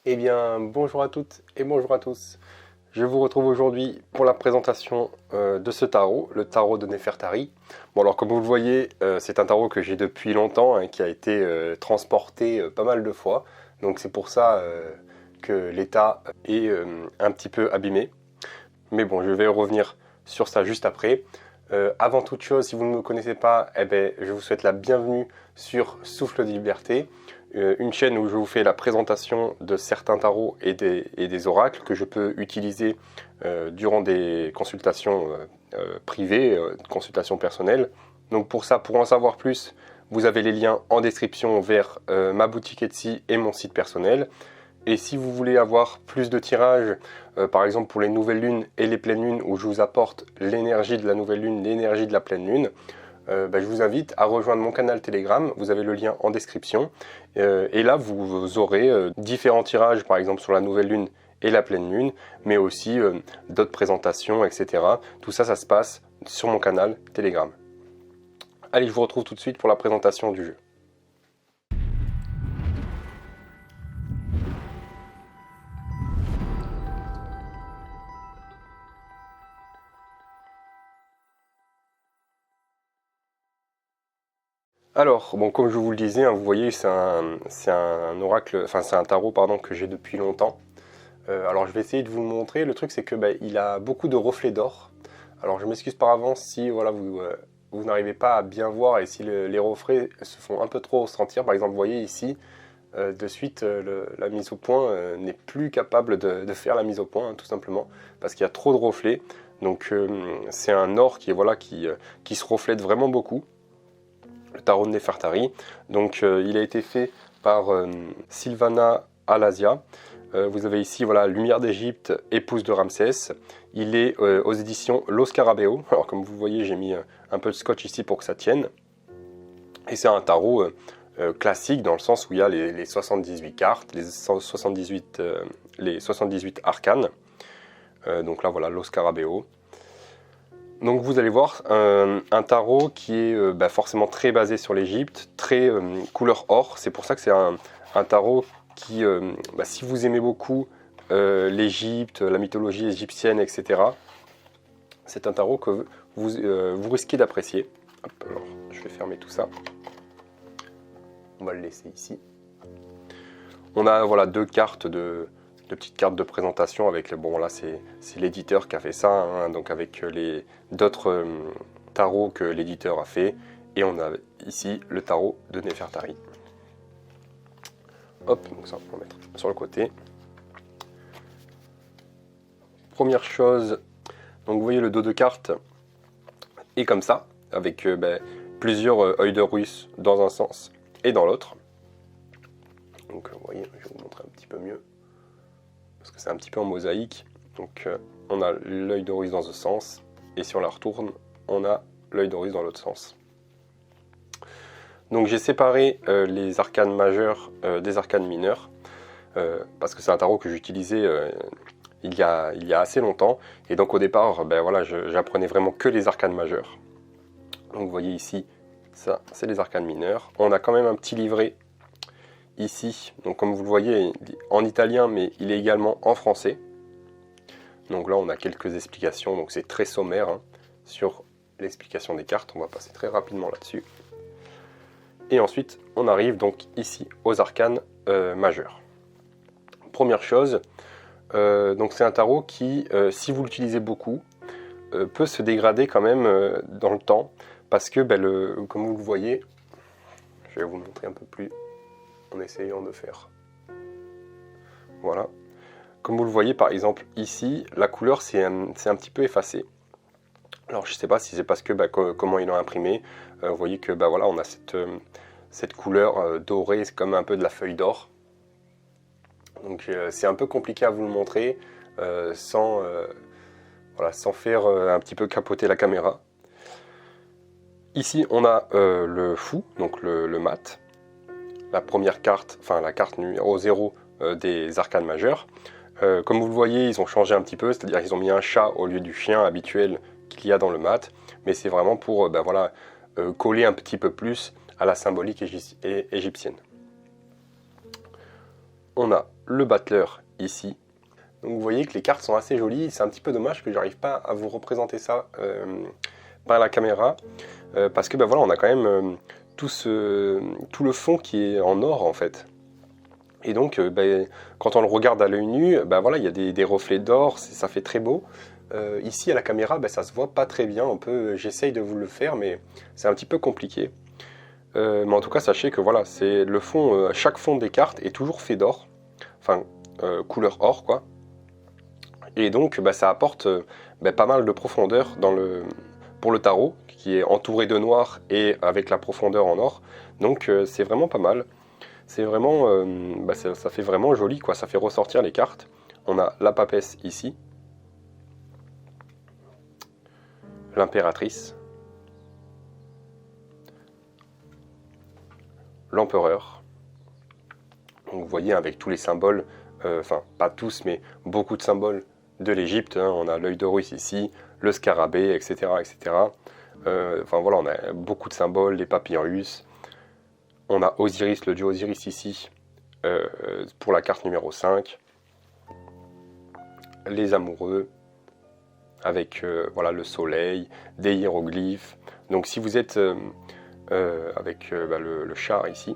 Eh bien, bonjour à toutes et bonjour à tous. Je vous retrouve aujourd'hui pour la présentation de ce tarot, le tarot de Nefertari. Bon, alors comme vous le voyez, c'est un tarot que j'ai depuis longtemps, hein, qui a été transporté pas mal de fois. Donc c'est pour ça que l'état est un petit peu abîmé. Mais bon, je vais revenir sur ça juste après. Avant toute chose, si vous ne me connaissez pas, eh ben, je vous souhaite la bienvenue sur Souffle de Liberté, une chaîne où je vous fais la présentation de certains tarots et des oracles que je peux utiliser durant des consultations privées, consultations personnelles. Donc pour ça, pour en savoir plus, vous avez les liens en description vers ma boutique Etsy et mon site personnel. Et si vous voulez avoir plus de tirages, par exemple pour les nouvelles lunes et les pleines lunes, où je vous apporte l'énergie de la nouvelle lune, l'énergie de la pleine lune, je vous invite à rejoindre mon canal Telegram, vous avez le lien en description. Et là, vous aurez différents tirages, par exemple sur la nouvelle lune et la pleine lune, mais aussi d'autres présentations, etc. Tout ça, ça se passe sur mon canal Telegram. Allez, je vous retrouve tout de suite pour la présentation du jeu. Alors, bon, comme je vous le disais, hein, vous voyez, c'est un oracle, enfin c'est un tarot pardon, que j'ai depuis longtemps. Alors je vais essayer de vous le montrer. Le truc c'est que il a beaucoup de reflets d'or. Alors je m'excuse par avance si voilà, vous n'arrivez pas à bien voir et si les reflets se font un peu trop ressentir. Par exemple, vous voyez ici, de suite, la mise au point n'est plus capable de faire la mise au point, hein, tout simplement, parce qu'il y a trop de reflets. Donc c'est un or qui se reflète vraiment beaucoup. Le tarot de Nefertari. Donc il a été fait par Sylvana Alasia. Vous avez ici voilà, Lumière d'Égypte, épouse de Ramsès. Il est aux éditions Lo Scarabeo. Alors comme vous voyez, j'ai mis un peu de scotch ici pour que ça tienne. Et c'est un tarot classique dans le sens où il y a les 78 cartes, les 78 arcanes. Donc là voilà, Lo Scarabeo. Donc vous allez voir un tarot qui est forcément très basé sur l'Égypte, très couleur or. C'est pour ça que c'est un tarot qui, si vous aimez beaucoup l'Égypte, la mythologie égyptienne, etc., c'est un tarot que vous risquez d'apprécier. Alors je vais fermer tout ça. On va le laisser ici. On a voilà, deux petites cartes de présentation avec, bon là c'est l'éditeur qui a fait ça, hein, donc avec d'autres tarots que l'éditeur a fait, et on a ici le tarot de Nefertari. Hop, donc ça on va mettre sur le côté. Première chose, donc vous voyez le dos de carte est comme ça, avec plusieurs œils de Russe dans un sens et dans l'autre. Donc vous voyez, je vais vous montrer un petit peu mieux, parce que c'est un petit peu en mosaïque. Donc on a l'œil d'Horus dans ce sens, et si on la retourne, on a l'œil d'Horus dans l'autre sens. Donc j'ai séparé les arcanes majeures des arcanes mineures, parce que c'est un tarot que j'utilisais il y a assez longtemps, et donc au départ, voilà, j'apprenais vraiment que les arcanes majeures. Donc vous voyez ici, ça c'est les arcanes mineures. On a quand même un petit livret ici, donc comme vous le voyez, en italien, mais il est également en français. Donc là, on a quelques explications, donc c'est très sommaire hein, sur l'explication des cartes. On va passer très rapidement là-dessus. Et ensuite, on arrive donc ici aux arcanes majeurs. Première chose, donc c'est un tarot qui, si vous l'utilisez beaucoup, peut se dégrader quand même dans le temps, parce que, comme vous le voyez, je vais vous montrer un peu plus en essayant de faire. Voilà. Comme vous le voyez par exemple ici, la couleur c'est un petit peu effacé. Alors je ne sais pas si c'est parce que comment ils l'ont imprimé. Vous voyez que voilà, on a cette couleur dorée, c'est comme un peu de la feuille d'or. Donc c'est un peu compliqué à vous le montrer sans faire un petit peu capoter la caméra. Ici on a le fou, donc le mat. La première carte, enfin la carte numéro 0 des arcanes majeures. Comme vous le voyez, ils ont changé un petit peu, c'est-à-dire qu'ils ont mis un chat au lieu du chien habituel qu'il y a dans le mat, mais c'est vraiment pour coller un petit peu plus à la symbolique égyptienne. on a le battleur ici. Donc vous voyez que les cartes sont assez jolies. C'est un petit peu dommage que j'arrive pas à vous représenter ça par la caméra. Parce que voilà, on a quand même tout le fond qui est en or en fait. Et donc quand on le regarde à l'œil nu, voilà, il y a des reflets d'or, ça fait très beau. Ici à la caméra, ça se voit pas très bien. J'essaye de vous le faire, mais c'est un petit peu compliqué. Mais en tout cas, sachez que voilà, c'est le fond, chaque fond des cartes est toujours fait d'or, enfin couleur or quoi. Et donc ça apporte pas mal de profondeur pour le tarot, qui est entouré de noir et avec la profondeur en or. Donc c'est vraiment pas mal. C'est vraiment, ça fait vraiment joli quoi, ça fait ressortir les cartes. On a la papesse ici, l'impératrice, l'empereur. Donc vous voyez avec tous les symboles, enfin pas tous mais beaucoup de symboles de l'Égypte. Hein. On a l'œil d'Horus ici, le scarabée, etc. etc. Enfin voilà, on a beaucoup de symboles, les papyrus. On a Osiris, le dieu Osiris ici, pour la carte numéro 5. Les amoureux, avec voilà, le soleil, des hiéroglyphes. Donc si vous êtes avec le char ici,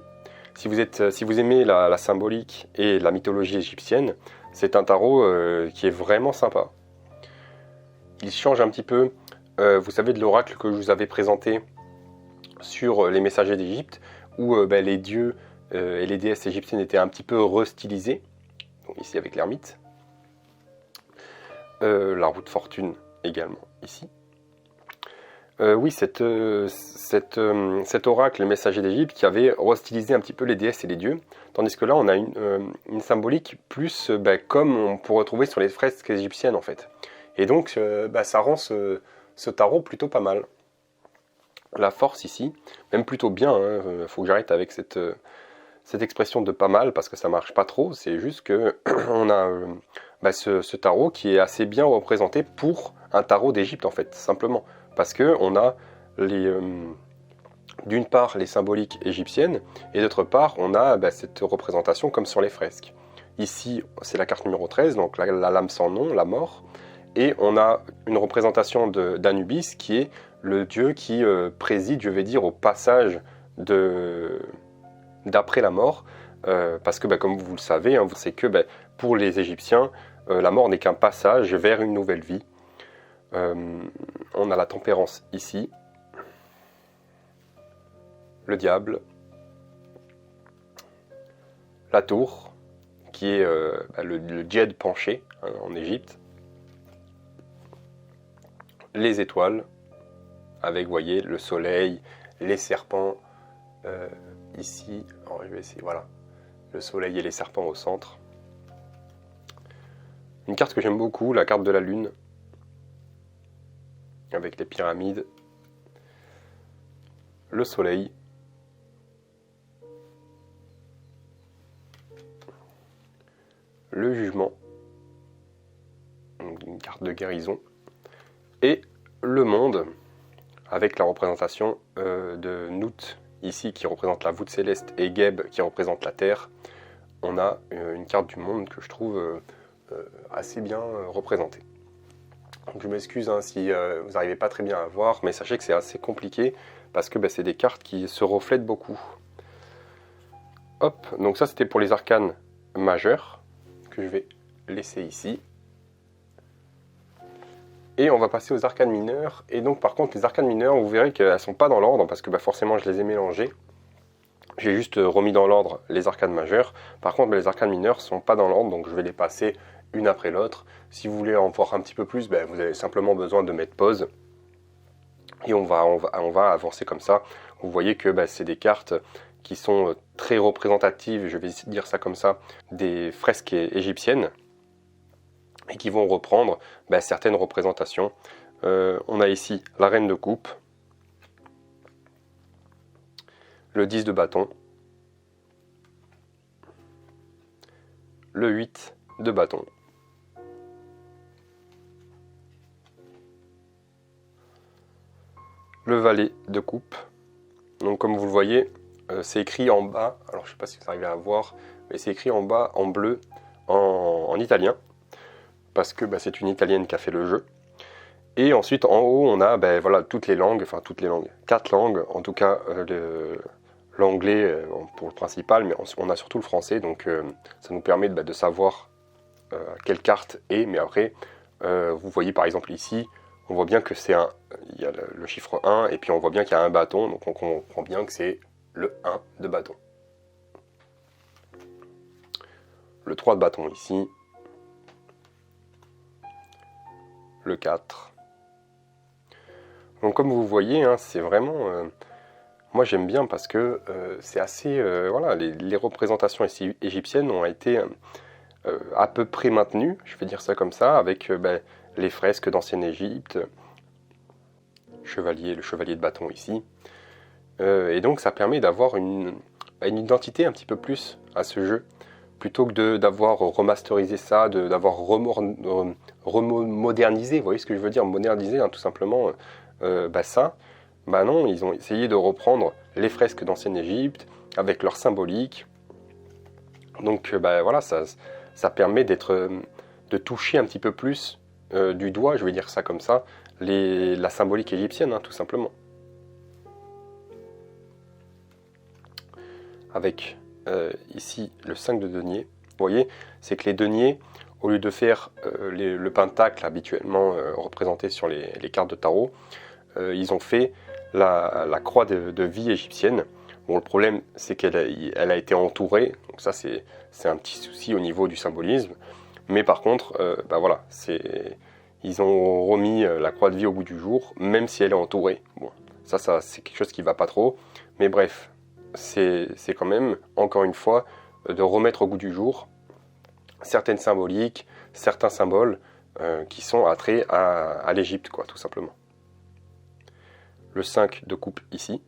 si vous aimez la symbolique et la mythologie égyptienne, c'est un tarot qui est vraiment sympa. Il change un petit peu, vous savez, de l'oracle que je vous avais présenté sur les messagers d'Égypte, où les dieux et les déesses égyptiennes étaient un petit peu restylisés, donc ici avec l'ermite. La roue de fortune également ici. Oui, cet oracle, les messagers d'Égypte, qui avait restylisé un petit peu les déesses et les dieux, tandis que là on a une symbolique plus comme on pourrait retrouver sur les fresques égyptiennes en fait. Et donc ça rend ce tarot plutôt pas mal. La force ici, même plutôt bien, hein. Faut que j'arrête avec cette expression de pas mal parce que ça marche pas trop, c'est juste que on a ce tarot qui est assez bien représenté pour un tarot d'Égypte en fait, simplement. Parce que on a d'une part les symboliques égyptiennes et d'autre part on a cette représentation comme sur les fresques. Ici c'est la carte numéro 13, donc la lame sans nom, la mort, et on a une représentation d'Anubis qui est le dieu qui préside, je vais dire, au passage d'après la mort, parce que comme vous le savez, hein, c'est que pour les Égyptiens, la mort n'est qu'un passage vers une nouvelle vie. On a la tempérance ici, le diable, la tour, qui est le djed penché hein, en Égypte, les étoiles, avec, vous voyez, le soleil, les serpents, ici, alors je vais essayer, voilà, le soleil et les serpents au centre. Une carte que j'aime beaucoup, la carte de la lune, avec les pyramides, le soleil, le jugement, une carte de guérison, et le monde, avec la représentation de Nout, ici, qui représente la voûte céleste, et Geb, qui représente la terre. On a une carte du monde que je trouve assez bien représentée. Donc je m'excuse hein, si vous n'arrivez pas très bien à voir, mais sachez que c'est assez compliqué, parce que c'est des cartes qui se reflètent beaucoup. Hop, donc ça c'était pour les arcanes majeurs, que je vais laisser ici. Et on va passer aux arcanes mineures. Et donc par contre les arcanes mineures, vous verrez qu'elles ne sont pas dans l'ordre, parce que forcément je les ai mélangées. J'ai juste remis dans l'ordre les arcanes majeures. Par contre les arcanes mineures ne sont pas dans l'ordre, donc je vais les passer une après l'autre. Si vous voulez en voir un petit peu plus, vous avez simplement besoin de mettre pause. Et on va avancer comme ça. Vous voyez que c'est des cartes qui sont très représentatives, je vais dire ça comme ça, des fresques égyptiennes. Et qui vont reprendre certaines représentations. On a ici la reine de coupe, le 10 de bâton, le 8 de bâton, le valet de coupe. Donc comme vous le voyez, c'est écrit en bas, alors je ne sais pas si vous arrivez à voir, et c'est écrit en bas en bleu en italien, parce que c'est une italienne qui a fait le jeu. Et ensuite en haut on a voilà, toutes les langues, 4 langues, en tout cas l'anglais pour le principal, mais on a surtout le français, donc ça nous permet de savoir quelle carte est, mais après vous voyez par exemple ici, on voit bien que il y a le chiffre 1, et puis on voit bien qu'il y a un bâton, donc on comprend bien que c'est le 1 de bâton. Le 3 de bâton ici, le 4. Donc comme vous voyez, hein, c'est vraiment... moi j'aime bien parce que c'est assez... voilà, les représentations ici égyptiennes ont été à peu près maintenues, je vais dire ça comme ça, avec les fresques d'ancienne Égypte, le chevalier de bâton ici. Et donc ça permet d'avoir une identité un petit peu plus à ce jeu, plutôt que d'avoir remasterisé ça, d'avoir remodernisé, vous voyez ce que je veux dire, modernisé, hein, tout simplement, ça. Non, ils ont essayé de reprendre les fresques d'ancienne Égypte, avec leur symbolique. Donc voilà, ça permet de toucher un petit peu plus du doigt, je vais dire ça comme ça, la symbolique égyptienne, hein, tout simplement. Avec ici le 5 de denier. Vous voyez, c'est que les deniers, au lieu de faire le pentacle habituellement représenté sur les cartes de tarot, ils ont fait la croix de vie égyptienne. Bon, le problème, c'est qu'elle a été entourée, donc ça c'est un petit souci au niveau du symbolisme. Mais par contre, voilà, ils ont remis la croix de vie au bout du jour, même si elle est entourée. Bon, ça c'est quelque chose qui va pas trop. Mais bref, c'est quand même, encore une fois, de remettre au goût du jour certaines symboliques, certains symboles qui sont attraits à l'Égypte, quoi, tout simplement. Le 5 de coupe ici.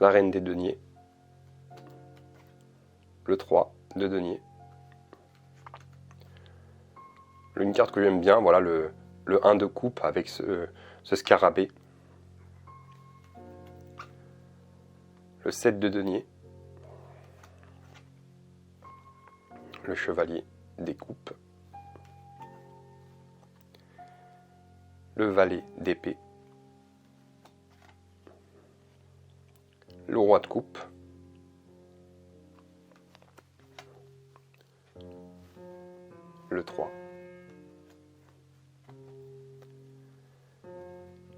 La reine des deniers. Le 3 de denier. Une carte que j'aime bien, voilà le 1 de coupe avec ce scarabée. Le 7 de denier. Le chevalier des coupes. Le valet d'épée. Le roi de coupe. Le 3.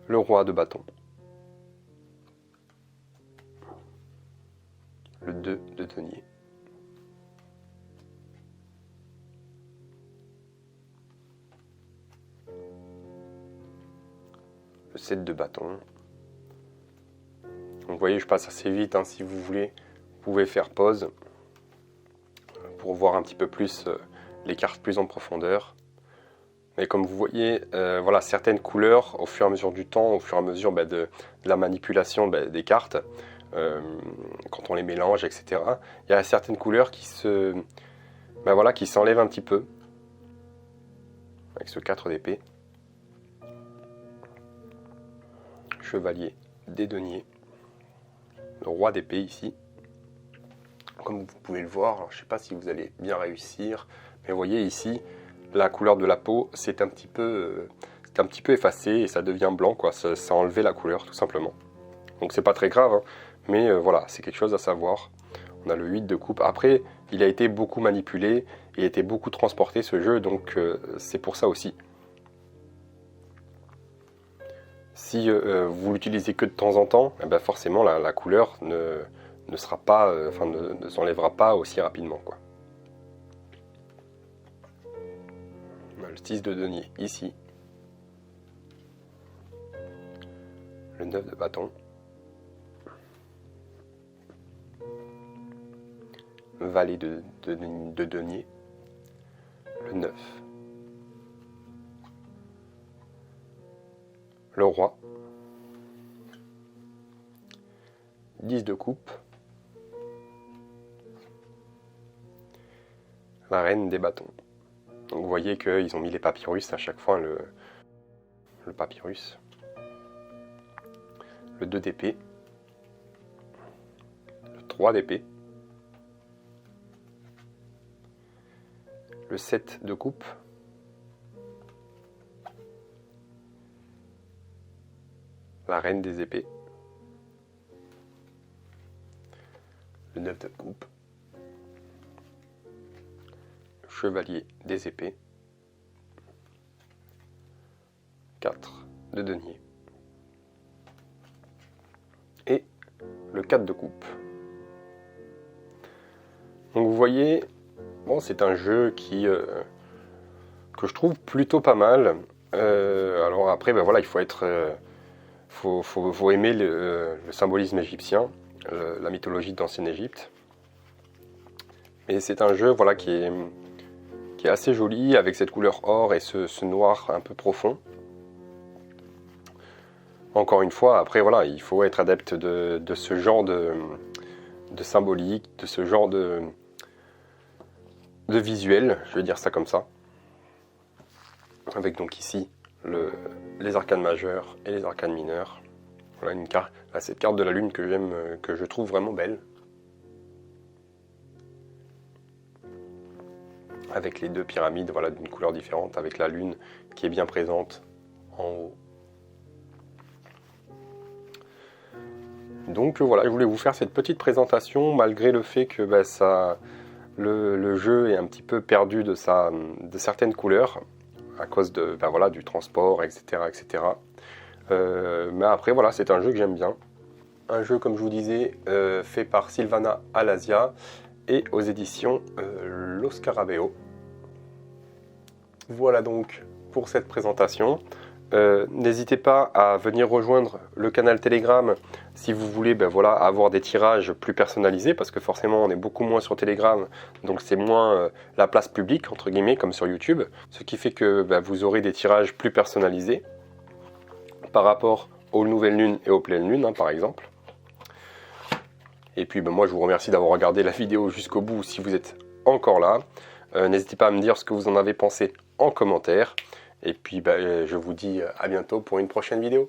Le roi de bâton. Le 2 de denier. Le 7 de bâton. Donc vous voyez, je passe assez vite, hein, si vous voulez, vous pouvez faire pause pour voir un petit peu plus les cartes plus en profondeur. Mais comme vous voyez, voilà, certaines couleurs, au fur et à mesure du temps, au fur et à mesure de la manipulation des cartes, quand on les mélange, etc., il y a certaines couleurs qui qui s'enlèvent un petit peu, avec ce 4 d'épée. Chevalier des deniers. Le roi d'épée ici. Comme vous pouvez le voir, alors je ne sais pas si vous allez bien réussir, mais vous voyez ici, la couleur de la peau c'est un petit peu effacé et ça devient blanc, quoi. Ça a enlevé la couleur tout simplement. Donc c'est pas très grave, hein, mais voilà, c'est quelque chose à savoir. On a le 8 de coupe. Après, il a été beaucoup manipulé, il a été beaucoup transporté ce jeu, donc c'est pour ça aussi. Si vous l'utilisez que de temps en temps, forcément la couleur ne sera pas, ne s'enlèvera pas aussi rapidement, quoi. On a le 6 de denier ici. Le 9 de bâton. Valet de denier. Le 9. Le roi. 10 de coupe. La reine des bâtons. Donc vous voyez qu'ils ont mis les papyrus à chaque fois, le papyrus. Le 2 d'épée. roi d'épée, le 7 de coupe, la reine des épées, le 9 de coupe, le chevalier des épées, 4 de denier et le 4 de coupe. Donc vous voyez, bon, c'est un jeu que je trouve plutôt pas mal. Alors après, ben voilà, il faut être, faut aimer le symbolisme égyptien, la mythologie d'Ancienne Égypte. Et c'est un jeu, voilà, qui est assez joli avec cette couleur or et ce noir un peu profond. Encore une fois, après voilà, il faut être adepte de ce genre de symbolique, de ce genre de visuel, je vais dire ça comme ça. Avec donc ici les arcanes majeures et les arcanes mineures. Voilà une carte, cette carte de la lune que j'aime, que je trouve vraiment belle. Avec les deux pyramides, voilà, d'une couleur différente, avec la lune qui est bien présente en haut. Donc voilà, je voulais vous faire cette petite présentation, malgré le fait que le jeu est un petit peu perdu de certaines couleurs, à cause de, voilà, du transport, etc. etc. Mais après, voilà, c'est un jeu que j'aime bien. Un jeu, comme je vous disais, fait par Sylvana Alasia et aux éditions Lo Scarabeo. Voilà donc pour cette présentation. N'hésitez pas à venir rejoindre le canal Telegram si vous voulez voilà, avoir des tirages plus personnalisés, parce que forcément on est beaucoup moins sur Telegram, donc c'est moins la place publique entre guillemets comme sur YouTube, ce qui fait que vous aurez des tirages plus personnalisés par rapport aux nouvelles lunes et aux pleines lunes, par exemple. Et puis moi je vous remercie d'avoir regardé la vidéo jusqu'au bout si vous êtes encore là. N'hésitez pas à me dire ce que vous en avez pensé en commentaire. Et puis je vous dis à bientôt pour une prochaine vidéo.